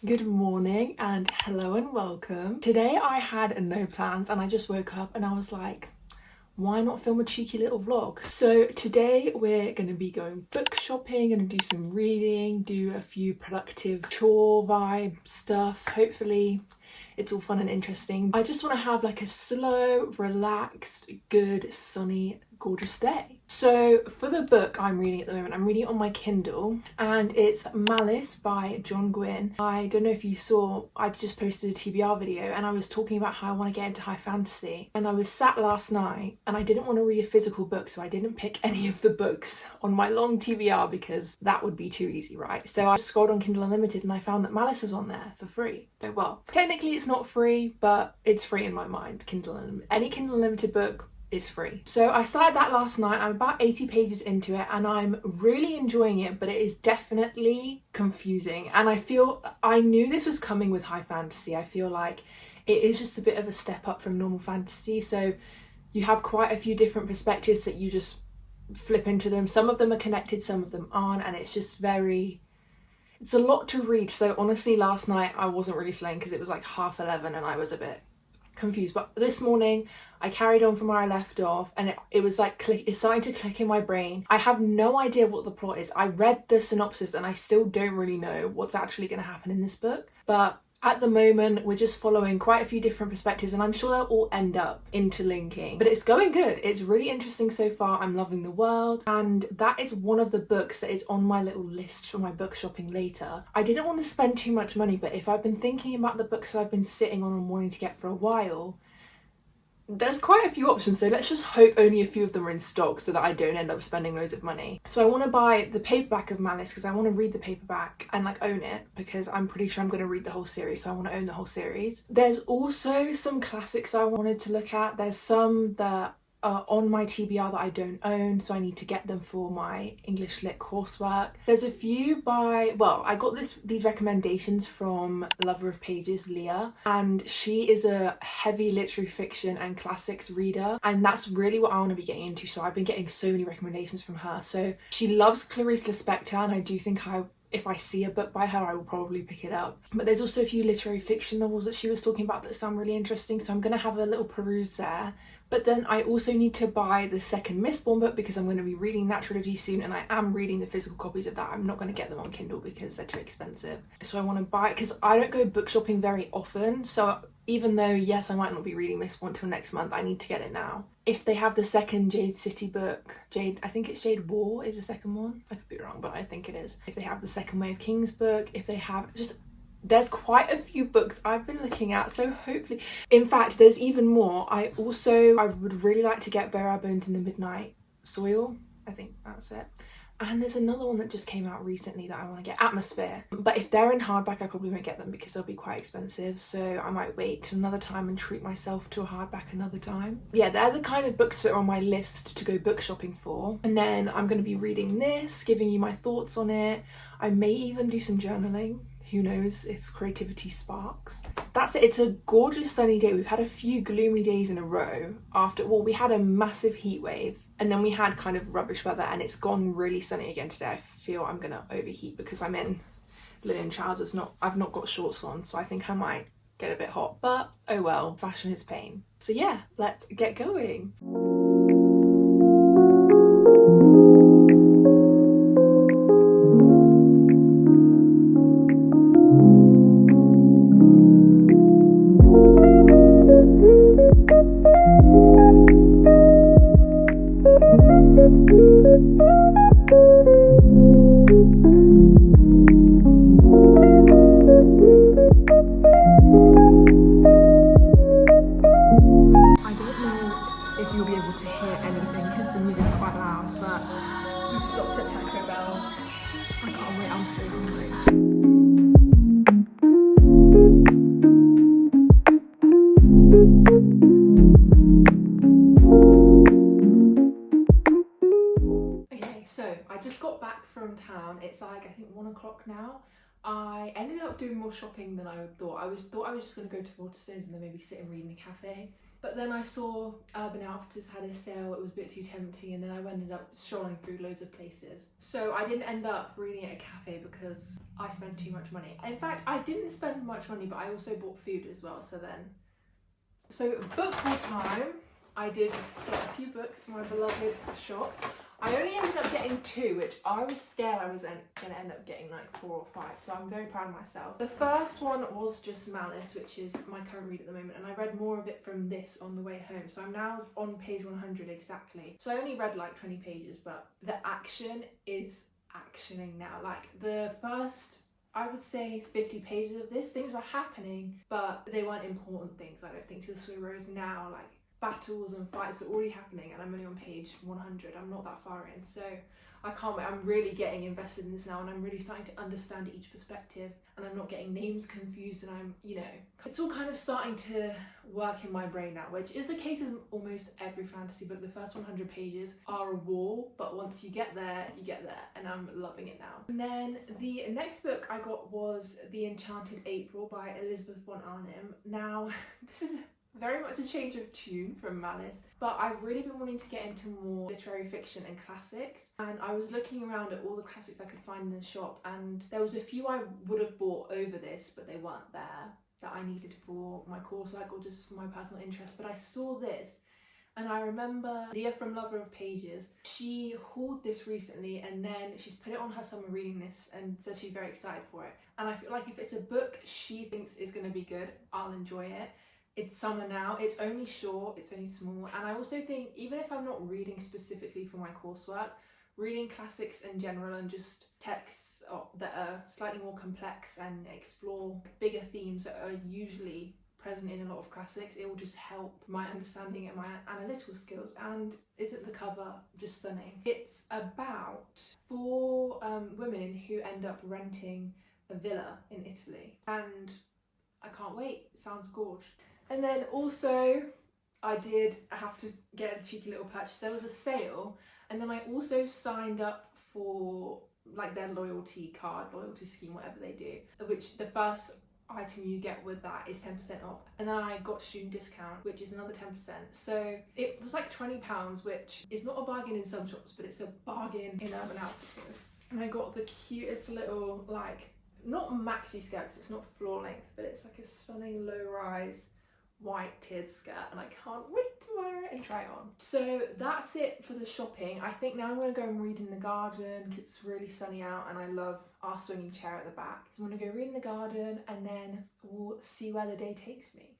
Good morning and hello and welcome. Today I had no plans and I just woke up and I was like, why not film a cheeky little vlog? So today we're going to be going book shopping and do some reading, do a few productive chore vibe stuff. Hopefully it's all fun and interesting. I just want to have like a slow, relaxed, good, sunny, gorgeous day. So for the book I'm reading at the moment, I'm reading it on my Kindle and it's Malice by John Gwynne. I don't know if you saw, I just posted a TBR video and I was talking about how I want to get into high fantasy, and I was sat last night and I didn't want to read a physical book, so I didn't pick any of the books on my long TBR because that would be too easy, right? So I scrolled on Kindle Unlimited and I found that Malice was on there for free. So well, technically it's not free, but it's free in my mind. Any Kindle Unlimited book is free. So I started that last night. I'm about 80 pages into it and I'm really enjoying it, but it is definitely confusing. And I knew this was coming with high fantasy. I feel like it is just a bit of a step up from normal fantasy. So you have quite a few different perspectives that you just flip into them. Some of them are connected, some of them aren't, and it's a lot to read. So honestly, last night I wasn't really slaying because it was like 11:30 and I was a bit confused. But this morning I carried on from where I left off and it was like it's starting to click in my brain. I have no idea what the plot is. I read the synopsis and I still don't really know what's actually going to happen in this book. But at the moment, we're just following quite a few different perspectives and I'm sure they'll all end up interlinking. But it's going good. It's really interesting so far. I'm loving the world. And that is one of the books that is on my little list for my book shopping later. I didn't want to spend too much money, but if I've been thinking about the books that I've been sitting on and wanting to get for a while, there's quite a few options, so let's just hope only a few of them are in stock so that I don't end up spending loads of money. So I want to buy the paperback of Malice because I want to read the paperback and like own it, because I'm pretty sure I'm going to read the whole series, so I want to own the whole series. There's also some classics I wanted to look at. There's some that are on my TBR that I don't own, so I need to get them for my English Lit coursework. There's a few I got these recommendations from Lover of Pages, Leah, and she is a heavy literary fiction and classics reader, and that's really what I want to be getting into. So I've been getting so many recommendations from her. So she loves Clarice Lispector, and I do think if I see a book by her, I will probably pick it up. But there's also a few literary fiction novels that she was talking about that sound really interesting, so I'm going to have a little peruse there. But then I also need to buy the second Mistborn book because I'm going to be reading that trilogy soon, and I am reading the physical copies of that. I'm not going to get them on Kindle because they're too expensive. So I want to buy it because I don't go book shopping very often. So even though, yes, I might not be reading Mistborn until next month, I need to get it now. If they have the second Jade City book, I think it's Jade War is the second one. I could be wrong, but I think it is. If they have the second Way of Kings book, if they have there's quite a few books I've been looking at, so hopefully, in fact, there's even more. I would really like to get Bare Our Bones in the Midnight Soil. I think that's it. And there's another one that just came out recently that I want to get, Atmosphere. But if they're in hardback, I probably won't get them because they'll be quite expensive. So I might wait till another time and treat myself to a hardback another time. Yeah, they're the kind of books that are on my list to go book shopping for. And then I'm going to be reading this, giving you my thoughts on it. I may even do some journaling. Who knows if creativity sparks. That's it. It's a gorgeous sunny day. We've had a few gloomy days in a row we had a massive heat wave and then we had kind of rubbish weather, and it's gone really sunny again today. I feel I'm gonna overheat because I'm in linen trousers. I've not got shorts on, so I think I might get a bit hot, but oh well, fashion is pain. So yeah, let's get going. If you'll be able to hear anything because the music's quite loud, but we've stopped at Taco Bell. I can't wait, I'm so hungry. Okay, so I just got back from town. It's like I think 1 o'clock now. I ended up doing more shopping than I thought. I thought I was just going to go to Waterstones and then maybe sit and read in a cafe. But then I saw Urban Outfitters had a sale, it was a bit too tempting, and then I ended up strolling through loads of places. So I didn't end up reading at a cafe because I spent too much money. In fact, I didn't spend much money, but I also bought food as well, so book haul time. I did get a few books from my beloved shop. I only ended up getting 2, which I was scared I was going to end up getting like 4 or 5, so I'm very proud of myself. The first one was just Malice, which is my current read at the moment, and I read more of it from this on the way home, so I'm now on page 100 exactly. So I only read like 20 pages, but the action is actioning now. Like the first, I would say 50 pages of this, things were happening, but they weren't important things, I don't think, to the story, whereas now, like, battles and fights are already happening and I'm only on page 100. I'm not that far in, so I can't wait. I'm really getting invested in this now, and I'm really starting to understand each perspective, and I'm not getting names confused, and I'm, you know, it's all kind of starting to work in my brain now, which is the case of almost every fantasy book. The first 100 pages are a wall, but once you get there, and I'm loving it now. And then the next book I got was The Enchanted April by Elizabeth von Arnim. Now, this is very much a change of tune from Malice, but I've really been wanting to get into more literary fiction and classics, and I was looking around at all the classics I could find in the shop, and there was a few I would have bought over this, but they weren't there, that I needed for my coursework or just for my personal interest. But I saw this, and I remember Leah from Lover of Pages, she hauled this recently, and then she's put it on her summer reading list and said she's very excited for it. And I feel like if it's a book she thinks is going to be good, I'll enjoy it. It's summer now, it's only short, it's only small, and I also think even if I'm not reading specifically for my coursework, reading classics in general and just texts that are slightly more complex and explore bigger themes that are usually present in a lot of classics, it will just help my understanding and my analytical skills. And isn't the cover just stunning? It's about 4 women who end up renting a villa in Italy, and I can't wait, it sounds gorgeous. And then also I did have to get a cheeky little purchase. There was a sale, and then I also signed up for like their loyalty scheme, whatever they do, which the first item you get with that is 10% off, and then I got student discount, which is another 10%, so it was like £20, which is not a bargain in some shops, but it's a bargain in Urban Outfitters. And I got the cutest little, like, not maxi skirt because it's not floor length, but it's like a stunning low-rise white tiered skirt, and I can't wait to wear it and try it on. So that's it for the shopping. I think now I'm going to go and read in the garden. It's really sunny out and I love our swinging chair at the back. So I'm going to go read in the garden, and then we'll see where the day takes me.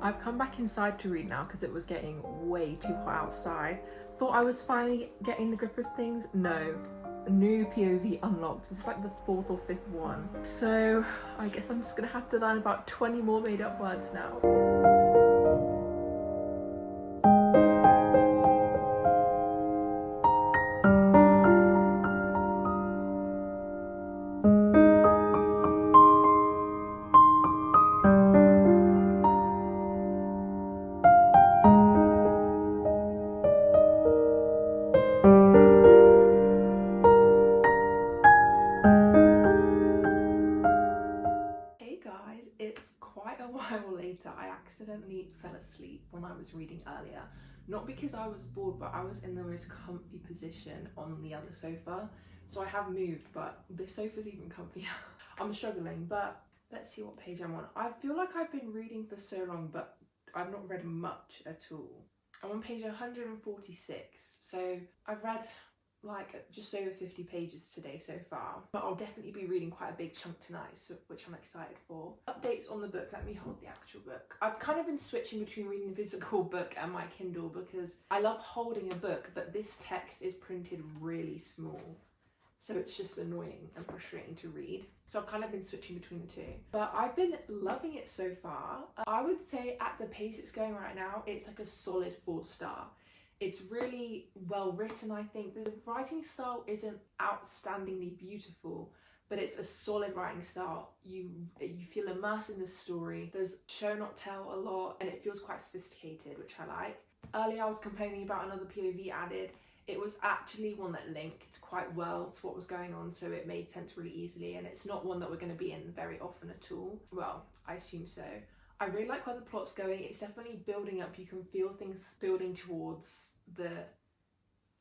I've come back inside to read now because it was getting way too hot outside. Thought I was finally getting the grip of things. No, a new POV unlocked. It's like the 4th or 5th one. So I guess I'm just gonna have to learn about 20 more made up words now. I accidentally fell asleep when I was reading earlier, not because I was bored, but I was in the most comfy position on the other sofa. So I have moved, but this sofa's even comfier. I'm struggling, but let's see what page I'm on. I feel like I've been reading for so long, but I've not read much at all. I'm on page 146, so I've read like just over 50 pages today so far, but I'll definitely be reading quite a big chunk tonight, so, which I'm excited for. Updates on the book, let me hold the actual book. I've kind of been switching between reading a physical book and my Kindle because I love holding a book, but this text is printed really small. So it's just annoying and frustrating to read. So I've kind of been switching between the two. But I've been loving it so far. I would say at the pace it's going right now, it's like a solid 4-star. It's really well written, I think. The writing style isn't outstandingly beautiful, but it's a solid writing style. You feel immersed in the story. There's show not tell a lot, and it feels quite sophisticated, which I like. Earlier I was complaining about another POV added. It was actually one that linked quite well to what was going on, so it made sense really easily, and it's not one that we're going to be in very often at all. Well, I assume so. I really like where the plot's going. It's definitely building up. You can feel things building towards the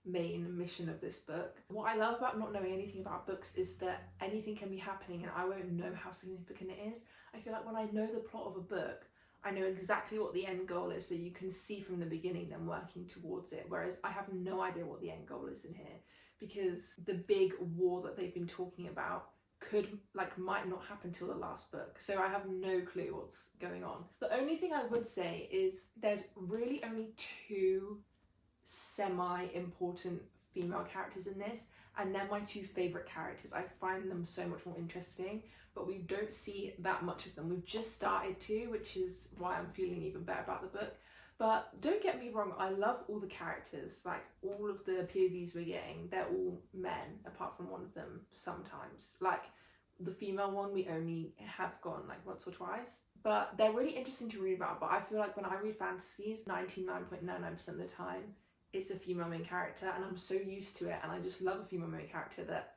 main mission of this book. What I love about not knowing anything about books is that anything can be happening and I won't know how significant it is. I feel like when I know the plot of a book, I know exactly what the end goal is, so you can see from the beginning them working towards it, whereas I have no idea what the end goal is in here, because the big war that they've been talking about might not happen till the last book, so I have no clue what's going on. The only thing I would say is there's really only 2 semi-important female characters in this, and they're my 2 favourite characters. I find them so much more interesting, but we don't see that much of them. We've just started to, which is why I'm feeling even better about the book. But don't get me wrong, I love all the characters. Like, all of the POVs we're getting, they're all men, apart from one of them sometimes. Like, the female one we only have gone like once or twice. But they're really interesting to read about. But I feel like when I read fantasies, 99.99% of the time, it's a female main character, and I'm so used to it, and I just love a female main character that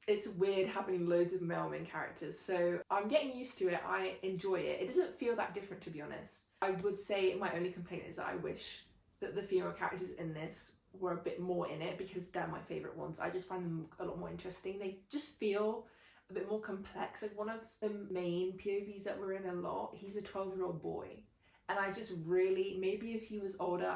it's weird having loads of male main characters. So I'm getting used to it. I enjoy it. It doesn't feel that different, to be honest. I would say my only complaint is that I wish that the female characters in this were a bit more in it, because they're my favourite ones. I just find them a lot more interesting. They just feel a bit more complex. Like, one of the main POVs that we're in a lot, he's a 12-year-old boy, and I just really, maybe if he was older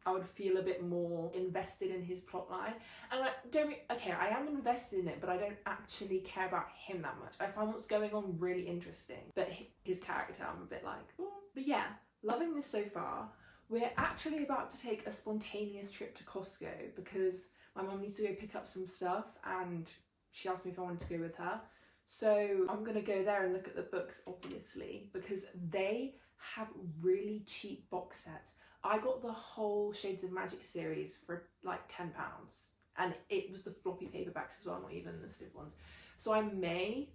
I would feel a bit more invested in his plotline. And I am invested in it, but I don't actually care about him that much. I find what's going on really interesting, but his character, I'm a bit like, oh. But yeah, loving this so far. We're actually about to take a spontaneous trip to Costco because my mum needs to go pick up some stuff, and she asked me if I wanted to go with her. So I'm gonna go there and look at the books, obviously, because they have really cheap box sets. I got the whole Shades of Magic series for like £10, and it was the floppy paperbacks as well, not even the stiff ones. So I may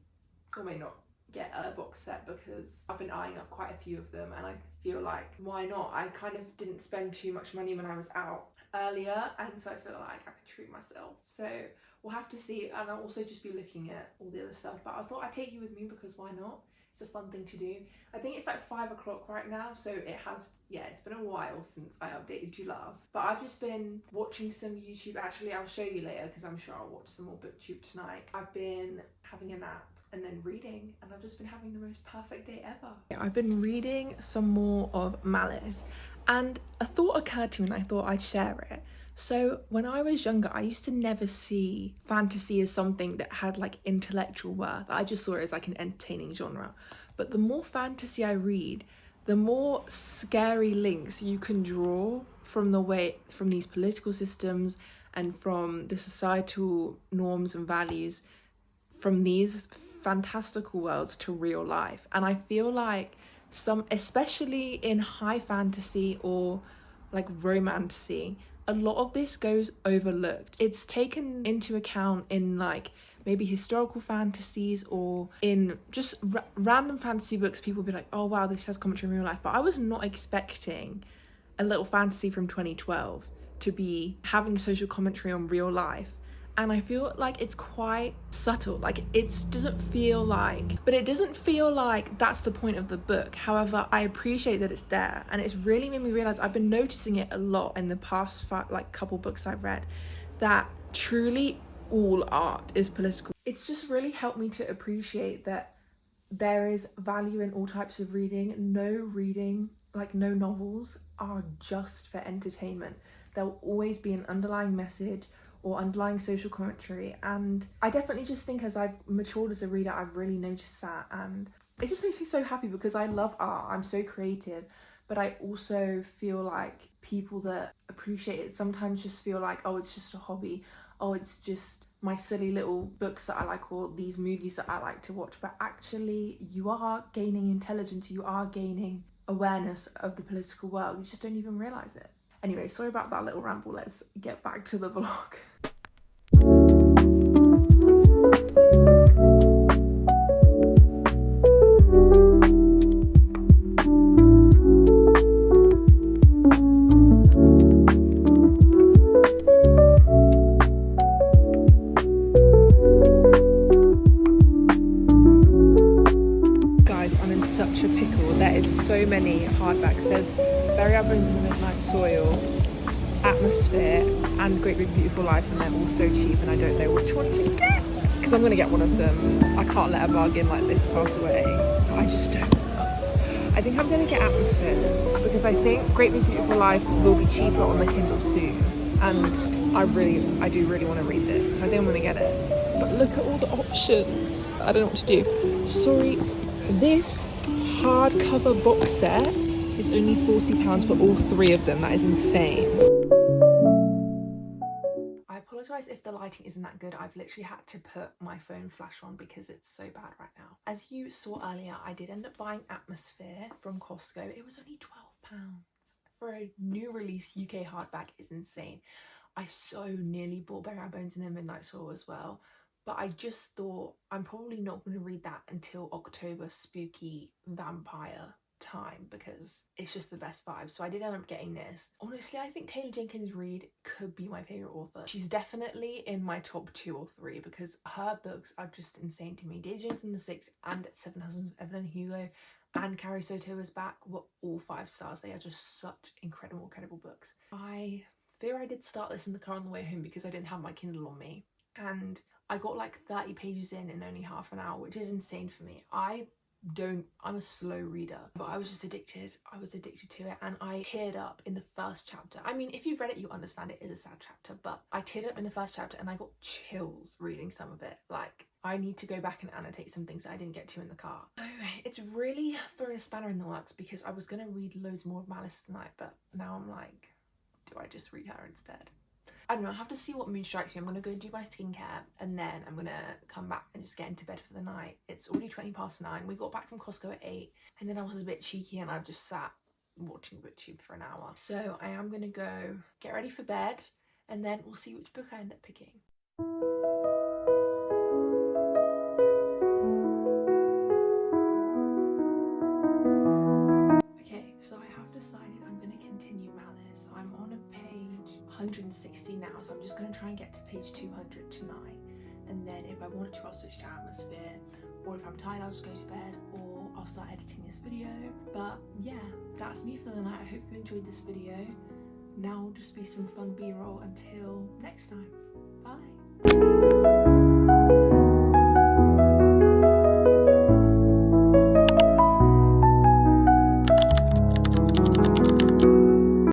or may not get a box set because I've been eyeing up quite a few of them, and I feel like, why not? I kind of didn't spend too much money when I was out earlier, and so I feel like I can treat myself. So we'll have to see, and I'll also just be looking at all the other stuff, but I thought I'd take you with me because why not? It's a fun thing to do. I think it's like 5 o'clock right now, so it's been a while since I updated you last. But I've just been watching some YouTube. Actually, I'll show you later because I'm sure I'll watch some more BookTube tonight. I've been having a nap and then reading, and I've just been having the most perfect day ever. I've been reading some more of Malice, and a thought occurred to me and I thought I'd share it. So when I was younger, I used to never see fantasy as something that had like intellectual worth. I just saw it as like an entertaining genre. But the more fantasy I read, the more scary links you can draw from these political systems and from the societal norms and values from these fantastical worlds to real life. And I feel like especially in high fantasy or like romantasy, a lot of this goes overlooked. It's taken into account in like maybe historical fantasies or in just random fantasy books. People be like, oh wow, this has commentary in real life. But I was not expecting a little fantasy from 2012 to be having social commentary on real life. And I feel like it's quite subtle. Like, it doesn't feel like that's the point of the book. However, I appreciate that it's there, and it's really made me realize, I've been noticing it a lot in the past couple books I've read, that truly all art is political. It's just really helped me to appreciate that there is value in all types of reading. No novels are just for entertainment. There will always be an underlying message or underlying social commentary. And I definitely just think as I've matured as a reader, I've really noticed that, and it just makes me so happy because I love art. I'm so creative, but I also feel like people that appreciate it sometimes just feel like, oh, it's just a hobby, oh, it's just my silly little books that I like, or these movies that I like to watch. But actually, you are gaining intelligence, you are gaining awareness of the political world, you just don't even realize it. Anyway, sorry about that little ramble, let's get back to the vlog. Such a pickle. There is so many hardbacks. There's Bury Our Bones in the Midnight Soil, Atmosphere, and Great Big Beautiful Life, and they're all so cheap and I don't know which one to get, because I'm going to get one of them. I can't let a bargain like this pass away. I just don't know. I think I'm going to get Atmosphere because I think Great Big Beautiful Life will be cheaper on the Kindle soon, and I do really want to read this, so I think I'm going to get it. But look at all the options. I don't know what to do. Sorry, this hardcover box set is only £40 for all 3 of them. That is insane. I apologise if the lighting isn't that good. I've literally had to put my phone flash on because it's so bad right now. As you saw earlier, I did end up buying Atmosphere from Costco. It was only £12 for a new release UK hardback. Is insane. I so nearly bought Bury Our Bones in the Midnight Soil as well, but I just thought I'm probably not going to read that until October spooky vampire time because it's just the best vibe. So I did end up getting this. Honestly, I think Taylor Jenkins Reid could be my favourite author. She's definitely in my top 2 or 3 because her books are just insane to me. Daisy Jones and the Six and Seven Husbands of Evelyn Hugo and Carrie Soto is Back were all 5 stars. They are just such incredible books. I fear I did start this in the car on the way home because I didn't have my Kindle on me, and I got like 30 pages in only half an hour, which is insane for me. I'm a slow reader, but I was just addicted. I was addicted to it, and I teared up in the first chapter. I mean, if you've read it, you understand it is a sad chapter, but I teared up in the first chapter and I got chills reading some of it. Like, I need to go back and annotate some things that I didn't get to in the car. So it's really thrown a spanner in the works because I was going to read loads more of Malice tonight, but now I'm like, do I just read her instead? I don't know, I have to see what mood strikes me. I'm going to go do my skincare and then I'm going to come back and just get into bed for the night. It's already 9:20. We got back from Costco at 8 and then I was a bit cheeky and I've just sat watching BookTube for an hour. So I am going to go get ready for bed and then we'll see which book I end up picking. Okay, so I have decided I'm going to continue Malice. I'm on page 160 now, so I'm just going to try and get to page 200 tonight, and then if I want to I'll switch to Atmosphere, or if I'm tired I'll just go to bed, or I'll start editing this video. But yeah, that's me for the night. I hope you enjoyed this video. Now will just be some fun b-roll until next time. Bye.